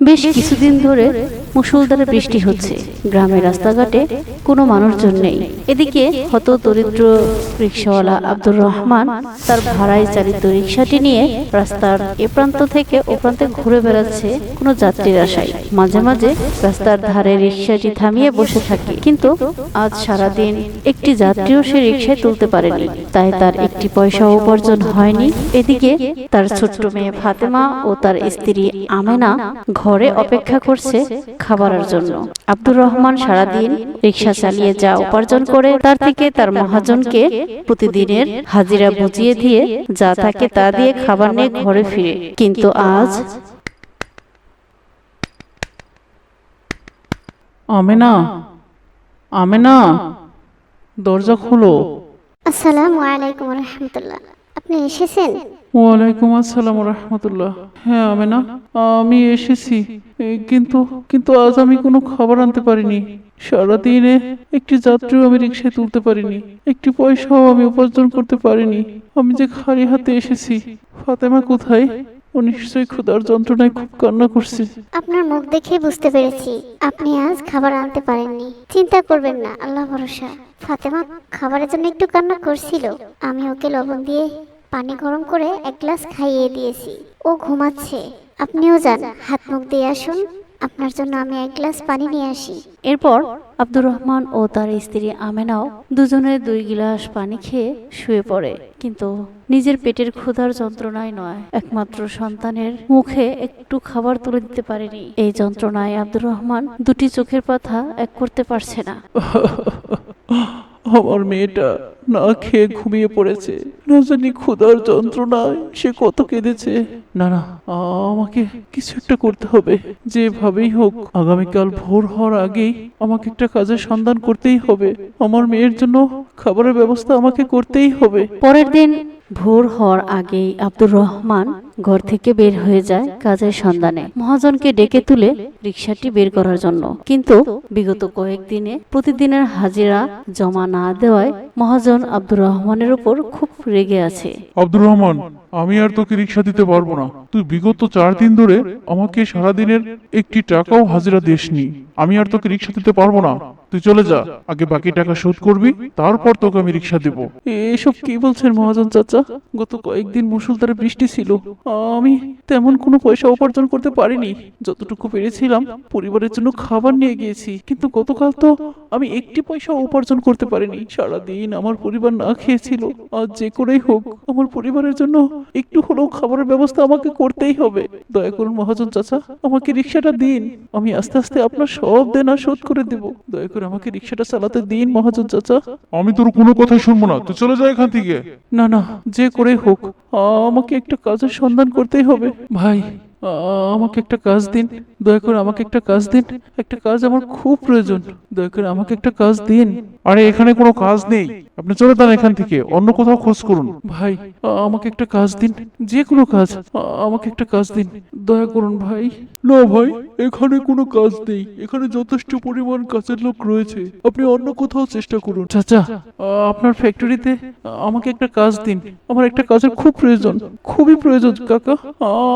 বেশ কিছুদিন ধরে মুষলধারে বৃষ্টি হচ্ছে। গ্রামের রাস্তাঘাটে কোনো মানুষজন নেই। এদিকে হতদরিদ্র রিকশাওয়ালা আব্দুর রহমান তার ভাড়ায় চালিত রিকশাটি নিয়ে রাস্তার এ প্রান্ত থেকে ও প্রান্তে ঘুরে বেড়াচ্ছে কোনো যাত্রীর আশায়। মাঝে মাঝে রাস্তার ধারে রিকশাটি থামিয়ে বসে থাকে, কিন্তু আজ সারাদিন একটি যাত্রীও সে রিকশায় তুলতে পারেনি, তাই তার একটি পয়সাও উপার্জন হয়নি। এদিকে তার ছোট্ট মেয়ে ফাতেমা ও তার স্ত্রী আমেনা ঘরে অপেক্ষা করছে খাবারের জন্য। আব্দুর রহমান সারাদিন রিকশা চালিয়ে যা উপার্জন করে তার থেকে তার মহাজনকে প্রতিদিনের হাজিরা বুঝিয়ে দিয়ে যা থাকে তা দিয়ে খাবার নিয়ে ঘরে ফিরে। কিন্তু আজ আমেনা, আমেনা, দরজা খোলো। আসসালামু আলাইকুম রহমতুল্লাহ। আপনি এসেছেন? ওয়ালাইকুম আসসালাম রহমতুল্লাহ। হ্যাঁ আমেনা, আমি এসেছি। কিন্তু কিন্তু আজ আমি কোনো খাবার আনতে পারিনি। সারাদিনে একটি যাত্রীও আমি রিকশায় তুলতে পারিনি, একটি পয়সাও আমি উপার্জন করতে পারিনি। আমি যে খালি হাতে এসেছি। ফাতেমা কোথায়? ও নিশ্চয়ই ক্ষুধার যন্ত্রণায় খুব কান্না করছে। আপনার মুখ দেখে বুঝতে পেরেছি আপনি আজ খাবার আনতে পারেননি। চিন্তা করবেন না, আল্লাহ ভরসা। ফাতেমা খাবারের জন্য একটু কান্না করছিল, আমি ওকে লবণ দিয়ে পানি গরম করে এক গ্লাস খাইয়ে দিয়েছি। ও ঘুমাচ্ছে। আপনিও যান, হাত মুখ দিয়ে আসুন, আপনার জন্য আমি এক গ্লাস পানি নিয়ে আসি। এরপর আব্দুর রহমান ও তার স্ত্রী আমেনাও দুজনে 2 গিলাস পানি খেয়ে শুয়ে পড়ে। কিন্তু নিজের পেটের ক্ষুধার যন্ত্রণায় নয়, একমাত্র সন্তানের মুখে একটু খাবার তুলে দিতে পারেনি। এই যন্ত্রণায় আব্দুর রহমান দুটি চোখের পাতা এক করতে পারছে না। আমার মেয়েটা না খেয়ে ঘুমিয়ে পড়েছে। না জানি ক্ষুধার যন্ত্রণায় সে কত কেঁদেছে। না না, আমাকে কিছু একটা করতে হবে। যেভাবেই হোক আগামীকাল ভোর হওয়ার আগেই আমাকে একটা কাজের সন্ধান করতেই হবে। আমার মেয়ের জন্য খাবারের ব্যবস্থা আমাকে করতেই হবে। পরের দিন ভোর হওয়ার আগেই আব্দুর রহমান ঘর থেকে বের হয়ে যায় কাজের সন্ধানে, মহাজনকে ডেকে তুলে রিকশাটি বের করার জন্য। কিন্তু বিগত কয়েকদিনে প্রতিদিনের হাজিরা জমা না দেওয়ায় মহাজন আব্দুর রহমানের উপর খুব রেগে আছে। আব্দুর রহমান, আমি আর তোকে রিক্সা দিতে পারবো না। তুই বিগত 4 দিন ধরে আমাকে সারাদিনের একটি টাকাও হাজিরা দিসনি। আমি আর তোকে রিক্সা দিতে পারবো না। তুই চলে যা, আগে বাকি টাকা শোধ করবি, তারপর তোকে আমি রিক্সা দেব। এসব কি বলছেন মহাজন চাচা? গত কয়েকদিন মুষলধারে বৃষ্টি ছিল, আমি তেমন কোনো পয়সা উপার্জন করতে পারিনি। যতটুকু পেরেছিলাম পরিবারের জন্য খাবার নিয়ে গিয়েছি, কিন্তু গতকাল তো আমি একটি পয়সা উপার্জন করতে পারিনি। সারাদিন আমার পরিবার না খেয়েছিল। আজ যে করেই হোক আমার পরিবারের জন্য একটু হলেও খাবারের ব্যবস্থা আমাকে করতেই হবে। দয়া করুন মহাজন চাচা, আমাকে রিক্সাটা দিন। আমি আস্তে আস্তে আপনার সব দেনা শোধ করে দেব। দয়া করে আমাকে রিক্সাটা চালাতে দিন মহাজন চাচা। আমি তোর কোনো কথাই শুনবো না, তুই চলে যা এখান থেকে। না না, যে করে হোক আমাকে একটা কাজের সন্ধান করতেই হবে। ভাই, আমাকে একটা কাজ দিন। দয়া করে আমাকে একটা কাজ দিন। একটা কাজ আমার খুব প্রয়োজন। দয়া করে আমাকে একটা কাজ দিন। আরে এখানে কোনো কাজ নেই, আপনি চলে যান এখান থেকে, অন্য কোথাও খোঁজ করুন। ভাই, আমাকে একটা কাজ দিন, যে কোনো কাজ। আমাকে একটা কাজ দিন, দয়া করুন ভাই। না ভাই, এখানে কোনো কাজ নেই। এখানে যথেষ্ট পরিমাণ কাজের লোক রয়েছে, আপনি অন্য কোথাও চেষ্টা করুন। চাচা, আপনার ফ্যাক্টরিতে আমাকে একটা কাজ দিন। আমার একটা কাজের খুব প্রয়োজন, খুবই প্রয়োজন কাকা।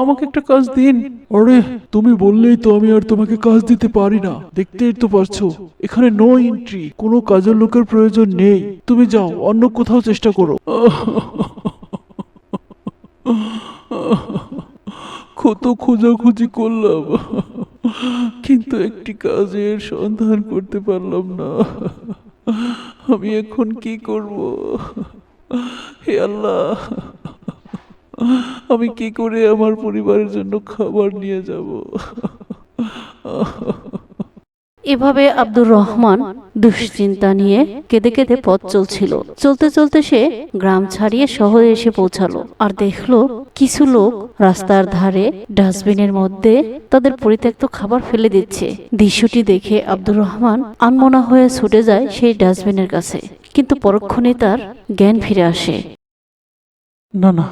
আমাকে একটা কাজ দিন। আরে তুমি বললেই তো আমি আর তোমাকে কাজ দিতে পারি না। দেখতেই তো পারছো এখানে নো এন্ট্রি, কোনো কাজের লোকের প্রয়োজন নেই। তুমি যাও, অন্য কোথাও চেষ্টা করো। কত খোঁজাখুঁজি করলাম, কিন্তু একটি কাজের সন্ধান করতে পারলাম না। আমি এখন কি করব? হে আল্লাহ, আমি কি করে আমার পরিবারের জন্য খাবার নিয়ে যাব? এভাবে আব্দুর রহমান দুশ্চিন্তা নিয়ে কেঁদে কেঁদে পথ চলছিল। চলতে চলতে সে গ্রাম ছাড়িয়ে শহরে এসে পৌঁছালো, আর দেখলো কিছু লোক রাস্তার ধারে ডাস্টবিনের মধ্যে তাদের পরিত্যক্ত খাবার ফেলে দিচ্ছে। দৃশ্যটি দেখে আব্দুর রহমান আনমনা হয়ে ছুটে যায় সেই ডাস্টবিনের কাছে, কিন্তু পরক্ষণে তার জ্ঞান ফিরে আসে। না না,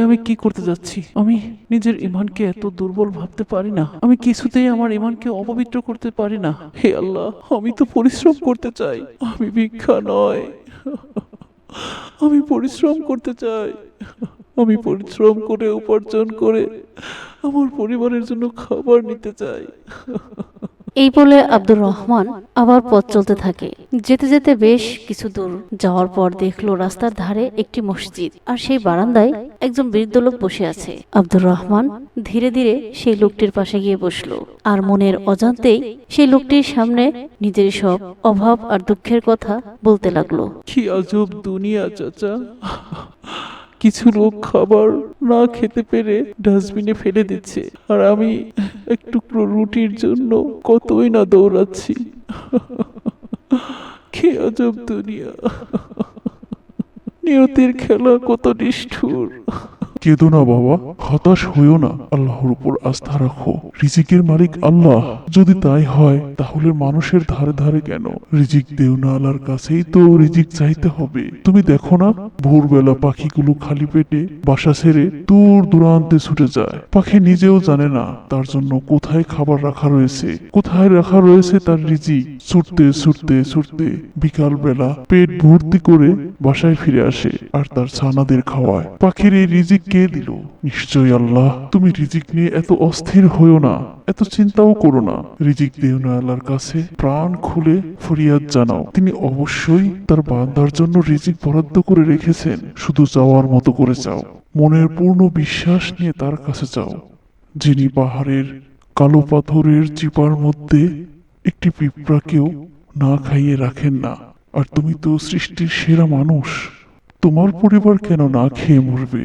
আমি কি করতে যাচ্ছি? আমি নিজের ইমানকে এত দুর্বল ভাবতে পারি না। আমি কিছুতেই আমার ইমানকে অপবিত্র করতে পারি না। হে আল্লাহ, আমি তো পরিশ্রম করতে চাই, আমি ভিক্ষা নয়। আমি পরিশ্রম করতে চাই। আমি পরিশ্রম করে উপার্জন করে আমার পরিবারের জন্য খাবার নিতে চাই। এই বলে আব্দুর রহমান আবার পথ চলতে থাকে। যেতে যেতে বেশ কিছু দূর যাওয়ার পর দেখলো রাস্তার ধারে একটি মসজিদ, আর সেই বারান্দায় একজন বৃদ্ধ লোক বসে আছে। আব্দুর রহমান ধীরে ধীরে সেই লোকটির পাশে গিয়ে বসলো, আর মনের অজান্তেই সেই লোকটির সামনে নিজের সব অভাব আর দুঃখের কথা বলতে লাগলো। কি আজব দুনিয়া চাচা, কিছু লোক খাবার না খেতে পেরে ডাস্টবিনে ফেলে দিচ্ছে, আর আমি এক টুকরো রুটির জন্য কতই না দৌড়াচ্ছি। কি আজব দুনিয়া, নিয়তির খেলা কত নিষ্ঠুর। কেঁদো না বাবা, হতাশ হইও না, আল্লাহর উপর আস্থা রাখো। রিজিকের মালিক আল্লাহ, যদি তাই হয় তাহলে মানুষের ধারে ধারে কেন? রিজিক দেওয়ালার কাছেই তো রিজিক চাইতে হবে। তুমি দেখো না, ভোরবেলা পাখিগুলো খালি পেটে বাসা ছেড়ে দূর দূরান্তে ছুটে যায়। পাখি নিজেও জানে না তার জন্য কোথায় খাবার রাখা রয়েছে, কোথায় রাখা রয়েছে তার রিজিক। ছুটতে ছুটতে ছুটতে বিকাল বেলা পেট ভর্তি করে বাসায় ফিরে আসে আর তার ছানাদের খাওয়ায়। পাখির এই রিজিক কে দিল? নিশ্চয়ই আল্লাহ। তুমি রিজিক নিয়ে এত অস্থির হইও না, এত চিন্তাও করো না। রিজিক দেওয়ালার কাছে প্রাণ খুলে ফরিয়াদ জানাও, তিনি অবশ্যই তার বান্দার জন্য রিজিক বরাদ্দ করে রেখেছেন। শুধু চাওয়ার মতো করে চাও, মনের পূর্ণ বিশ্বাস নিয়ে তার কাছে চাও, যিনি পাহাড়ের কালো পাথরের চিপার মধ্যে একটি পিঁপড়াকেও না খাইয়ে রাখেন না। আর তুমি তো সৃষ্টির সেরা মানুষ, তোমার পরিবার কেন না খেয়ে মরবে?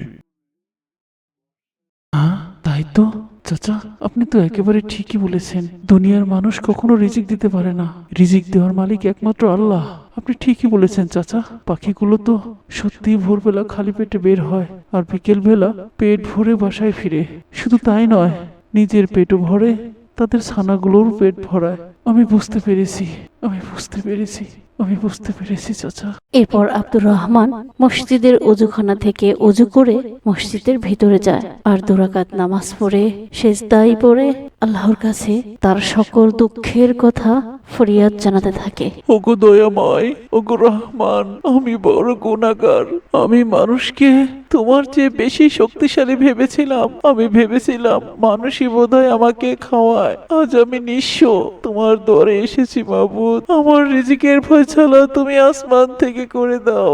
হ্যাঁ, তাই তো চাচা, আপনি তো একেবারে ঠিকই বলেছেন। দুনিয়ার মানুষ কখনো রিজিক দিতে পারে না, রিজিক দেওয়ার মালিক একমাত্র আল্লাহ। আপনি ঠিকই বলেছেন চাচা, পাখিগুলো তো সত্যি ভোরবেলা খালি পেটে বের হয় আর বিকেল বেলা পেট ভরে বাসায় ফিরে। শুধু তাই নয়, নিজের পেটও ভরে, তাদের ছানাগুলোর পেট ভরায়। আমি বুঝতে পেরেছি, আমি বুঝতে পেরেছি, আমি বুঝতে পেরেছি চাচা। এরপর আব্দুর রহমান মসজিদের অজুখানা থেকে অজু করে মসজিদের ভিতরে যায়, আর 2 রাকাত নামাজ পড়ে সেজদায় পড়ে আল্লাহর কাছে তার সকল দুঃখের কথা ফরিয়াদ জানাতে থাকে। ওগো দয়াময়, ওগো রহমান, আমি বড় গুনাহগার। আমি মানুষকে তোমার চেয়ে বেশি শক্তিশালী ভেবেছিলাম। আমি ভেবেছিলাম মানুষই বোধহয় আমাকে খাওয়ায়। আজ আমি নিঃস্ব, তোমার দরে এসেছি মাবুদ। আমার রিজিকের ফয়সালা তুমি আসমান থেকে করে দাও।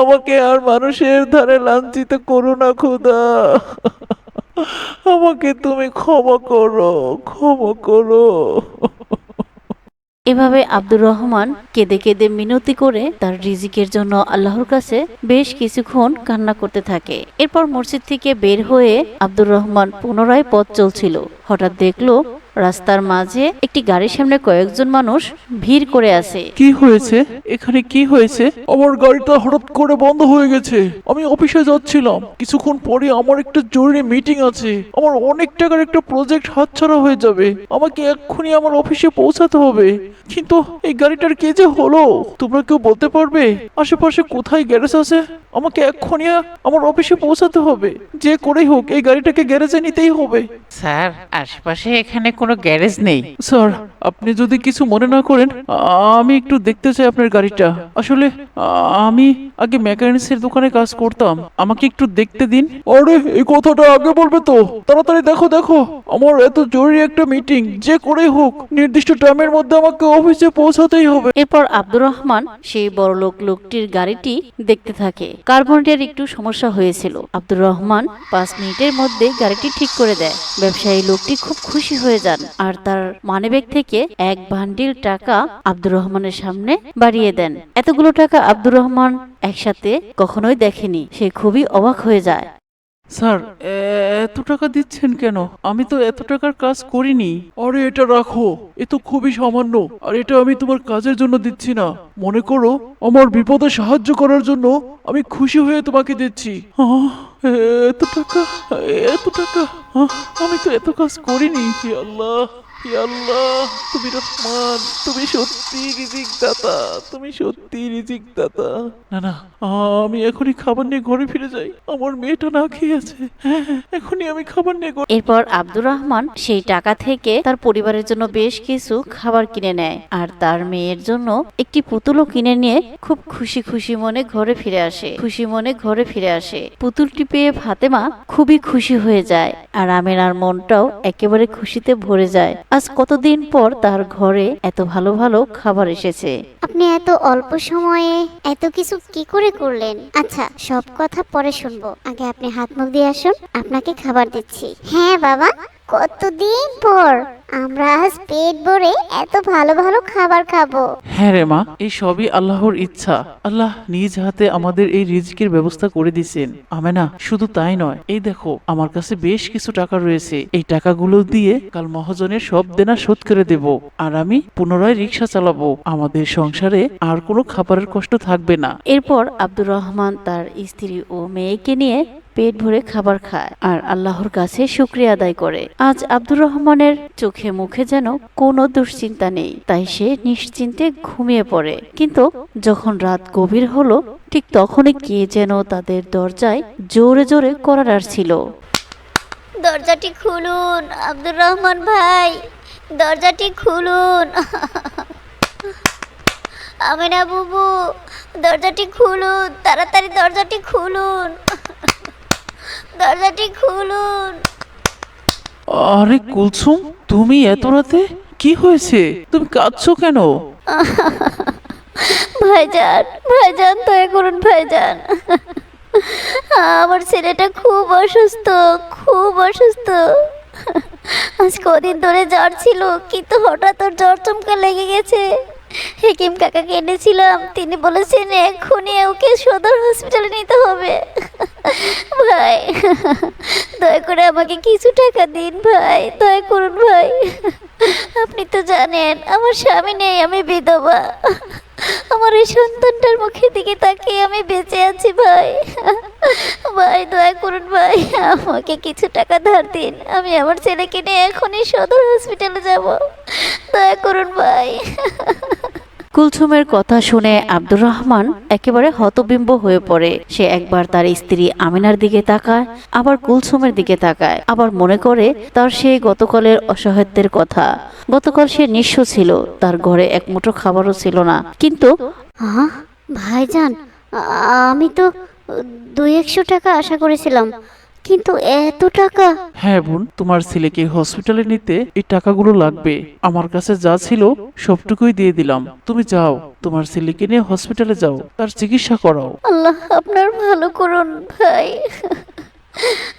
আমাকে আর মানুষের ধারে লাঞ্ছিত করো না খোদা। আমাকে তুমি ক্ষমা করো, ক্ষমা করো। এভাবে আব্দুর রহমান কেঁদে কেঁদে মিনতি করে তার রিজিকের জন্য আল্লাহর কাছে বেশ কিছুক্ষণ কান্না করতে থাকে। এরপর মসজিদ থেকে বের হয়ে আব্দুর রহমান পুনরায় পথ চলছিল। হঠাৎ দেখলো রাস্তার মাঝে একটি গাড়ির সামনে কয়েকজন মানুষ ভিড় করে আছে। কি হয়েছে এখানে, কি হয়েছে? আমার গাড়িটা হঠাৎ করে বন্ধ হয়ে গেছে। আমি অফিসে যাচ্ছিলাম, কিছুক্ষণ পরে আমার একটা জরুরি মিটিং আছে। আমার অনেক টাকার একটা প্রজেক্ট হাতছাড়া হয়ে যাবে। আমাকে এক্ষুনি আমার অফিসে পৌঁছাতে হবে। কিন্তু এই গাড়িটার কি যে হলো, তোমরা কেউ বলতে পারবে? আশেপাশে কোথায় গ্যারেজ আছে? আমাকে এক্ষুনি আমার অফিসে পৌঁছাতে হবে। যে করেই হোক এই গাড়িটাকে গ্যারেজে নিতেই হবে। স্যার, আশেপাশে এখানে কোনো গ্যারেজ নেই। স্যার, আপনি যদি কিছু মনে না করেন, আমি একটু দেখতে চাই আপনার গাড়িটা। আসলে আমি আগে মেকানিক্সের দোকানে কাজ করতাম, আমাকে একটু দেখতে দিন। আরে, এই কথাটা আগে বলবে তো। তাড়াতাড়ি দেখো দেখো, আমার এত জরুরি একটা মিটিং, যে করেই হোক নির্দিষ্ট টাইমের মধ্যে আমাকে অফিসে পৌঁছাতেই হবে। এরপর আব্দুর রহমান সেই বড়লোক লোকটির গাড়িটি দেখতে থাকে। কার্বনের একটু সমস্যা হয়েছিল। আব্দুর রহমান 5 মিনিটের মধ্যে গাড়িটি ঠিক করে দেয়। ব্যবসায়ী লোকটি খুব খুশি হয়ে যান, আর তার মানিব্যাগ থেকে এক বান্ডিল টাকা আব্দুর রহমানের সামনে বাড়িয়ে দেন। এতগুলো টাকা আব্দুর রহমান একসাথে কখনোই দেখেনি। সে খুবই অবাক হয়ে যায়। স্যার, এত টাকা দিচ্ছেন কেন? আমি তো এত টাকার কাজ করিনি। আরে, এটা রাখো, এ তো খুবই সামান্য। আর এটা আমি তোমার কাজের জন্য দিচ্ছি না, মনে করো আমার বিপদে সাহায্য করার জন্য আমি খুশি হয়ে তোমাকে দিচ্ছি। এত টাকা, এত টাকা, আমি তো এত কাজ করিনি। হে আল্লাহ, হে আল্লাহ, তুমি রহমান, তুমি সত্যি রিজিক দাতা, তুমি সত্যি রিজিক দাতা। না না, আমি এখনই খাবার নিয়ে ঘরে ফিরে যাই। আমার মেয়েটা না খেয়ে আছে। হ্যাঁ হ্যাঁ, এখনই আমি খাবার নিয়ে এরপর আব্দুর রহমান সেই টাকা থেকে তার পরিবারের জন্য বেশ কিছু খাবার কিনে নেয় আর তার মেয়ের জন্য একটি পুতুলও কিনে নিয়ে খুব খুশি খুশি মনে ঘরে ফিরে আসে। পুতুলটি পেয়ে ফাতেমা খুবই খুশি হয়ে যায় আর আমেনার মনটাও একেবারে খুশিতে ভরে যায়। আজ কতদিন পর তার ঘরে এত ভালো ভালো খাবার এসেছে। আপনি এত অল্প সময়ে এত কিছু কি করে করলেন? আচ্ছা, সব কথা পরে শুনবো, আগে আপনি হাত মুখ দিয়ে আসুন, আপনাকে খাবার দিচ্ছি। হ্যাঁ বাবা, কতদিন পর আমরা আজ পেট ভরে এত ভালো ভালো খাবার খাবো। হ্যাঁ রে মা, এই সবই আল্লাহর ইচ্ছা। আল্লাহ নিজ হাতে আমাদের এই রিজিকের ব্যবস্থা করে দিয়েছেন। আমেনা, শুধু তাই নয়, এই দেখো আমার কাছে বেশ কিছু টাকা রয়েছে। এই টাকাগুলো দিয়ে কাল মহাজনের সব দেনা শোধ করে দেব আর আমি পুনরায় রিক্সা চালাবো। আমাদের সংসারে আর কোনো খাবারের কষ্ট থাকবে না। এরপর আব্দুর রহমান তার স্ত্রী ও মেয়েকে নিয়ে পেট ভরে খাবার খায় আর আল্লাহর কাছে শুকরিয়া আদায় করে। আজ আব্দুর রহমানের চোখে মুখে যেন কোনো দুশ্চিন্তা নেই, তাই সে নিশ্চিন্তে ঘুমিয়ে পড়ে। কিন্তু যখন রাত গভীর হলো, ঠিক তখনই কে যেন তাদের দরজায় জোরে জোরে কড়া নাড়ছিল। দরজাটি খুলুন আব্দুর রহমান ভাই, দরজাটি খুলুন। আমিনা বুবু, দরজাটি খুলুন, তাড়াতাড়ি দরজাটি খুলুন, দরজাটি খুলুন। আরে কুলসুম, তুমি এত রাতে? কি হয়েছে? তুমি কাঁদছো কেন? ভাইজান, ভাইজান দয়া করুন ভাইজান, আমার ছেলেটা খুব অসুস্থ, খুব অসুস্থ। আজ কদিন ধরে জ্বর ছিল, কিন্তু হঠাৎ ওর জ্বর চমকা লেগে গেছে। হেকিম কাকাকে এনেছিলাম, তিনি বলেছেন এক্ষুনি ওকে সদর হসপিটালে নিতে হবে। ভাই, দয়া করে আমাকে কিছু টাকা দিন ভাই, দয়া করুন ভাই। আপনি তো জানেন আমার স্বামী নেই, আমি বিধবা। আমার এই সন্তানটার মুখের দিকে তাকিয়ে আমি বেঁচে আছি ভাই। ভাই দয়া করুন ভাই, আমাকে কিছু টাকা ধার দিন, আমি আমার ছেলেকে নিয়ে এখনই সদর হসপিটালে যাব। দয়া করুন ভাই। কুলসুমের কথা শুনে আব্দুর রহমান একেবারে হতবিম্ব হয়ে পড়ে। সে একবার তার স্ত্রী আমিনার দিকে তাকায়, আবার কুলসুমের দিকে তাকায়, আবার মনে করে তার সেই গতকালের অসহায়ত্বের কথা। গতকাল সে নিঃস্ব ছিল, তার ঘরে এক মুঠো খাবারও ছিল না। কিন্তু ভাইজান, আমি তো 200 টাকা আশা করেছিলাম, কিন্তু এত টাকা? হ্যাঁ বোন, তোমার ছেলেকে হসপিটালে নিতে এই টাকাগুলো লাগবে। আমার কাছে যা ছিল সবটুকুই দিয়ে দিলাম। তুমি যাও, তোমার ছেলেকে নিয়ে হসপিটালে যাও, তার চিকিৎসা করাও। আল্লাহ আপনার ভালো করুন ভাই,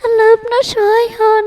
আল্লাহ আপনার সহায় হন।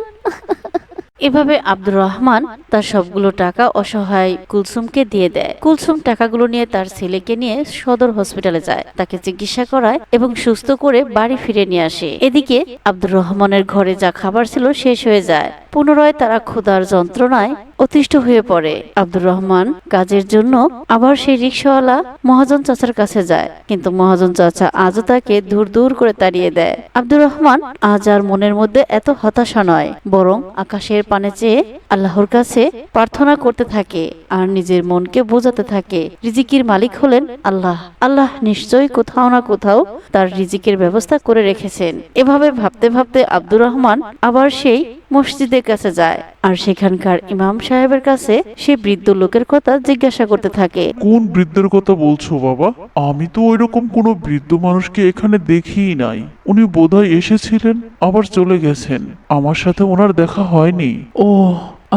এভাবে আব্দুর রহমান তার সবগুলো টাকা অসহায় কুলসুমকে দিয়ে দেয়। কুলসুম টাকাগুলো নিয়ে তার ছেলেকে নিয়ে সদর হসপিটালে যায়, তাকে চিকিৎসা করায় এবং সুস্থ করে বাড়ি ফিরে নিয়ে আসে। এদিকে আব্দুর রহমানের ঘরে যা খাবার ছিল শেষ হয়ে যায়। পুনরায় তারা ক্ষুধার যন্ত্রণায় অতিষ্ঠ হয়ে পড়ে। আব্দুর রহমান কাজের জন্য আবার সেই রিকশাওয়ালা মহাজন চাচার কাছে যায়, কিন্তু মহাজন চাচা আজও তাকে দূর দূর করে তাড়িয়ে দেয়। আব্দুর রহমান আজ আর মনের মধ্যে এত হতাশা নয়, বরং আকাশের পানে চেয়ে আল্লাহর কাছে প্রার্থনা করতে থাকে আর নিজের মনকে বোঝাতে থাকে রিজিকের মালিক হলেন আল্লাহ। আল্লাহ নিশ্চয়ই কোথাও না কোথাও তার রিজিকের ব্যবস্থা করে রেখেছেন। এভাবে ভাবতে ভাবতে আব্দুর রহমান আবার সেই মসজিদের কাছে যায় আর সেখানকার ইমাম সাহেবের কাছে সে বৃদ্ধ লোকের কথা জিজ্ঞাসা করতে থাকে। কোন বৃদ্ধের কথা বলছো বাবা? আমি তো ওইরকম কোনো বৃদ্ধ মানুষকে এখানে দেখিই নাই। উনি বোধহয় এসেছিলেন আবার চলে গেছেন, আমার সাথে ওনার দেখা হয়নি। ও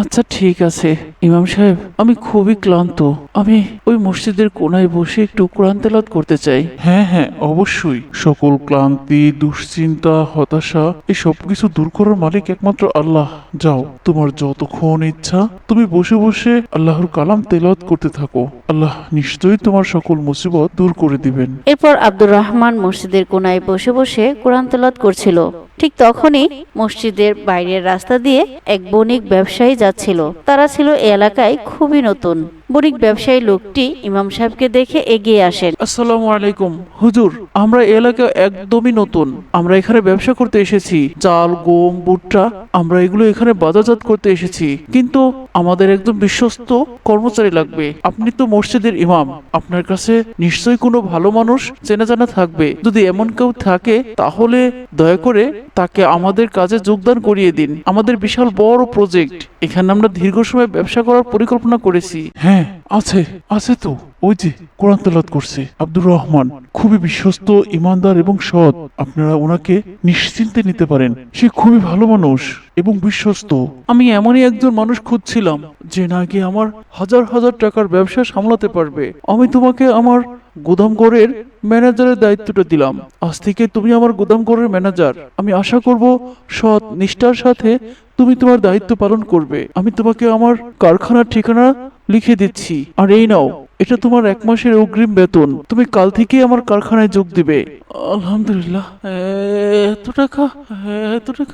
আচ্ছা, ঠিক আছে ইমাম সাহেব, আমি খুবই ক্লান্ত। আমি ওই মসজিদের কোনায় বসে একটু কোরআন তেলাওয়াত করতে চাই। হ্যাঁ হ্যাঁ, অবশ্যই। সকল ক্লান্তি, দুশ্চিন্তা, হতাশা এই সবকিছু দূর করার মালিক একমাত্র আল্লাহ। যাও, তোমার যতক্ষণ ইচ্ছা তুমি বসে বসে আল্লাহর কালাম তেলাওয়াত করতে থাকো। আল্লাহ নিশ্চয়ই তোমার সকল মুসিবত দূর করে দিবেন। এরপর আব্দুর রহমান মসজিদের কোনায় বসে বসে কোরআন তেলাওয়াত করছিল। ঠিক তখনই মসজিদের বাইরের রাস্তা দিয়ে এক বণিক ব্যবসায়ী যাচ্ছিল। তারা ছিল এই এলাকায় খুবই নতুন। বণিক ব্যবসায়ী লোকটি ইমাম সাহেবকে দেখে এগিয়ে আসেন। আসসালামু আলাইকুম হুজুর, আমরা এই এলাকায় একদমই নতুন। আমরা এখানে ব্যবসা করতে এসেছি। চাল, গম, ভুট্টা আমরা এগুলো এখানে বাজারজাত করতে এসেছি, কিন্তু আমাদের একদম বিশ্বস্ত কর্মচারী লাগবে। আপনি তো মসজিদের ইমাম, আপনার কাছে নিশ্চয়ই কোনো ভালো মানুষ চেনা জানা থাকবে। যদি এমন কেউ থাকে তাহলে দয়া করে তাকে আমাদের কাজে যোগদান করিয়ে দিন। আমাদের বিশাল বড় প্রজেক্ট, এখানে আমরা দীর্ঘ সময় ব্যবসা করার পরিকল্পনা করেছি। হ্যাঁ, আছে আছে তো। ওই যে কোরআন তেলাওয়াত করছে আব্দুর রহমান, খুবই বিশ্বস্ত, ইমানদার এবং সৎ। আপনারা ওনাকে নিশ্চিন্তে নিতে পারেন। সে খুবই ভালো মানুষ এবং বিশ্বস্ত। আমি এমনই একজন মানুষ খুঁজছিলাম যে নাকি আমার হাজার হাজার টাকার ব্যবসা সামলাতে পারবে। আমি তোমাকে আমার গুদামঘরের ম্যানেজারের দায়িত্বটা দিলাম। আজ থেকে তুমি আমার গুদামঘরের ম্যানেজার। আমি আশা করব সৎ নিষ্ঠার সাথে তুমি তোমার দায়িত্ব পালন করবে। আমি তোমাকে আমার কারখানার ঠিকানা লিখে দিচ্ছি, আর এই নাও, এটা তোমার 1 মাসের অগ্রিম বেতন। তুমি কাল থেকে আমার কারখানায় যোগ দিবে। আলহামদুলিল্লাহ, এত টাকা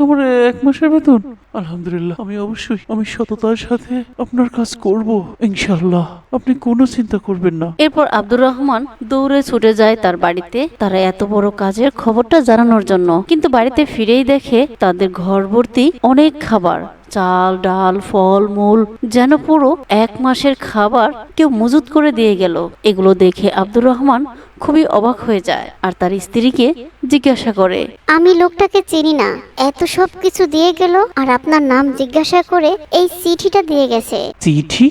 আমার 1 মাসের বেতন। আলহামদুলিল্লাহ, আমি সততার সাথে আপনার কাজ করব ইনশাআল্লাহ। আপনি কোনো চিন্তা করবেন না। এরপর আব্দুর রহমান দৌড়ে ছুটে যায় তার বাড়িতে তারা এত বড় কাজের খবরটা জানানোর জন্য। কিন্তু বাড়িতে ফিরেই দেখে তাদের ঘর ভর্তি অনেক খাবার, চাল, ডাল, ফল মূল, যেন পুরো 1 মাসের খাবার কেউ মজুত করে দিয়ে গেল। এগুলো দেখে আব্দুর রহমান খুবই অবাক হয়ে যায় আর তার স্ত্রীকে জিজ্ঞাসা করে, আমি লোকটাকে চিনি না, এত সব কিছু দিয়ে গেল আর আপনার নাম জিজ্ঞাসা করে এই চিঠিটা দিয়ে গেছে। চিঠি?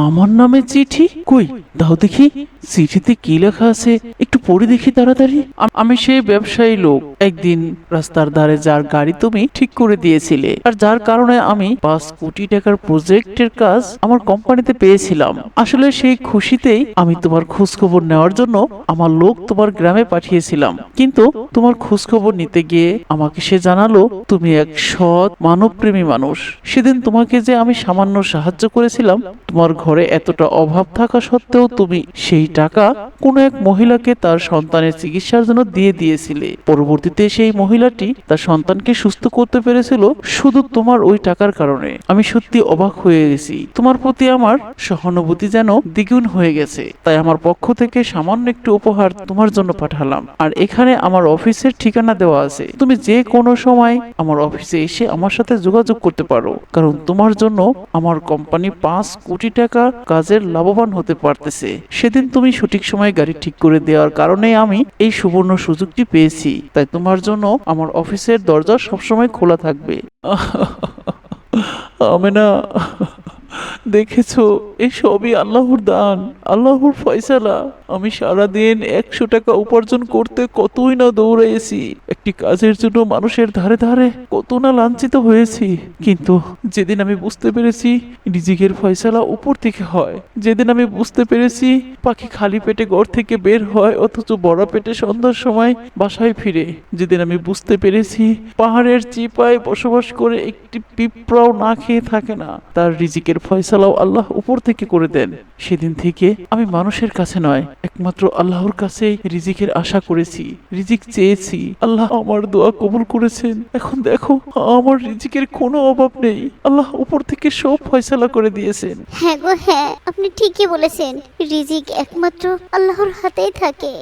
আমার নামে চিঠি? কই দাও দেখি, চিঠিতে কি লেখা আছে একটু পড়ে দেখি তাড়াতাড়ি। আমি সেই ব্যবসায়ী লোক, একদিন রাস্তার ধারে যার গাড়ি তুমি ঠিক করে দিয়েছিলে, আর যার কারণে আমি 5 কোটি টাকার প্রজেক্টের কাজ আমার কোম্পানিতে পেয়েছিলাম। আসলে সেই খুশিতেই আমি তোমার খোঁজ খবর নেওয়ার জন্য আমার লোক তোমার গ্রামে পাঠিয়েছিলাম। কিন্তু তোমার খোঁজ খবর নিতে গিয়ে আমাকে সে জানালো তুমি এক সৎ মানবপ্রেমী মানুষ। সেদিন তোমাকে যে আমি সামান্য সাহায্য করেছিলাম, তোমার ঘরে এতটা অভাব থাকা সত্ত্বেও তুমি সেই টাকা কোনো এক মহিলাকে তার সন্তানের চিকিৎসার জন্য দিয়ে দিয়েছিলে। পরবর্তীতে সেই মহিলাটি তার সন্তানকে সুস্থ করতে পেরেছিল শুধু তোমার ওই টাকার কারণে। আমি সত্যি অবাক হয়ে গেছি। তোমার প্রতি আমার সহানুভূতি যেন দ্বিগুণ হয়ে গেছে। তাই আমার পক্ষ থেকে সামান্য একটু উপহার তোমার জন্য পাঠালাম। আর এখানে আমার অফিসের ঠিকানা দেওয়া আছে। তুমি যে কোনো সময় আমার অফিসে এসে আমার সাথে যোগাযোগ করতে পারো, কারণ তোমার জন্য আমার কোম্পানি 5 কোটি টাকা কাজের লাভবান হতে পারতেছে। সেদিন তুমি সঠিক সময়ে গাড়ি ঠিক করে দেওয়ার কারণে আমি এই সুবর্ণ সুযোগটি পেয়েছি। তাই তোমার জন্য আমার অফিসের দরজা সবসময় খোলা থাকবে। আমেনা, দেখেছো, এই সবই আল্লাহর দান, আল্লাহর ফয়সালা। আমি সারাদিন 100 টাকা উপার্জন করতে কতই না দৌড়াইছি, একটি কাজের জন্য মানুষের ধারে ধারে কত না লাঞ্ছিত হয়েছি। কিন্তু যেদিন আমি বুঝতে পেরেছি রিজিকের ফয়সালা উপর থেকে হয়, যেদিন আমি বুঝতে পেরেছি পাখি খালি পেটে ঘর থেকে বের হয় অথচ ভরা পেটে সন্ধ্যার সময় বাসায় ফিরে, যেদিন আমি বুঝতে পেরেছি পাহাড়ের চিপায় বসবাস করে একটি পিঁপড়াও না খেয়ে থাকে না, তার রিজিকের ফয়সালাও আল্লাহ উপর থেকে করে দেন, সেদিন থেকে আমি মানুষের কাছে নয় একমাত্র আল্লাহর কাছেই রিজিকের আশা করেছি, রিজিক চেয়েছি। আল্লাহ আমার দোয়া কবুল করেছেন। এখন দেখো আমার রিজিকের কোনো অভাব নেই, আল্লাহ উপর থেকে সব ফয়সালা করে দিয়েছেন। হ্যাঁ গো হ্যাঁ, আপনি ঠিকই বলেছেন, রিজিক একমাত্র আল্লাহর হাতেই থাকে।